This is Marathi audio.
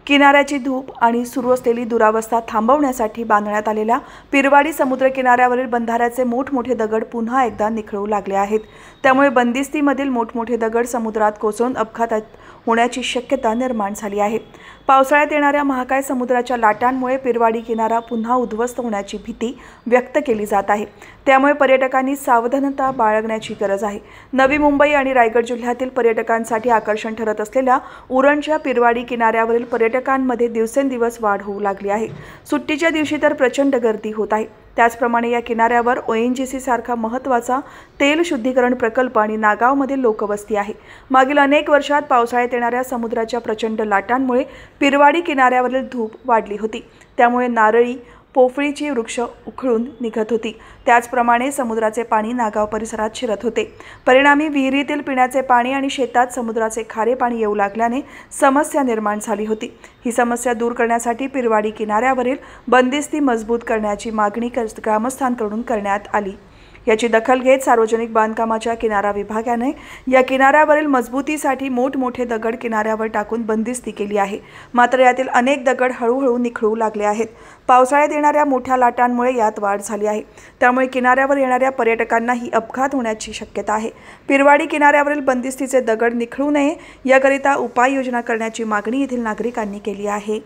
किनाऱ्याची धूप आणि सुरू असलेली दुरावस्था थांबवण्यासाठी बांधण्यात आलेल्या पिरवाडी समुद्र किनाऱ्यावरील बंधाऱ्याचे मोठमोठे दगड पुन्हा एकदा निखळू लागले आहेत। त्यामुळे बंदिस्तीमधील मोठमोठे दगड समुद्रात कोसळून अपघात होण्याची शक्यता निर्माण झाली आहे। पावसाळ्यात येणाऱ्या महाकाय समुद्राच्या लाटांमुळे पिरवाडी किनारा पुन्हा उद्ध्वस्त होण्याची भीती व्यक्त केली जात आहे। त्यामुळे पर्यटकांनी सावधानता बाळगण्याची गरज आहे। नवी मुंबई आणि रायगड जिल्ह्यातील पर्यटकांसाठी आकर्षण ठरत असलेल्या उरणच्या पिरवाडी किनाऱ्यावरील पर्यटकांमध्ये दिवसेंदिवस वाढ होऊ लागली आहे। सुट्टीच्या दिवशी तर प्रचंड गर्दी होत आहे। त्याचप्रमाणे या किनाऱ्यावर ONGC सारखा महत्त्वाचा तेल शुद्धीकरण प्रकल्प आणि नागावमधील लोकवस्ती आहे। मागील अनेक वर्षात पावसाळ्यात येणाऱ्या समुद्राच्या प्रचंड लाटांमुळे पिरवाडी किनाऱ्यावरील धूप वाढली होती। त्यामुळे नारळी पोफळीची वृक्ष उखळून निघत होती। त्याचप्रमाणे समुद्राचे पाणी नागाव परिसरात शिरत होते। परिणामी विहिरीतील पिण्याचे पाणी आणि शेतात समुद्राचे खारे पाणी येऊ लागल्याने समस्या निर्माण झाली होती। ही समस्या दूर करण्यासाठी पिरवाडी किनाऱ्यावरील बंदिस्ती मजबूत करण्याची मागणी ग्रामस्थांकडून करण्यात आली। याची दखल घेत सार्वजनिक बांधकामाच्या किनारा विभागाने या किनाऱ्यावरील मजबूतीसाठी मोठमोठे दगड किनाऱ्यावर टाकून बंदिस्ती केली आहे। मात्र यातील अनेक दगड हळूहळू निखळू लागले आहेत। पावसाळ्यात येणाऱ्या मोठ्या लाटांमुळे यात वाढ झाली आहे। त्यामुळे किनाऱ्यावर येणाऱ्या पर्यटकांनाही अपघात होण्याची शक्यता आहे। पिरवाडी किनाऱ्यावरील बंदिस्तीचे दगड निखळू नये याकरिता उपाययोजना करण्याची मागणी येथील नागरिकांनी केली आहे।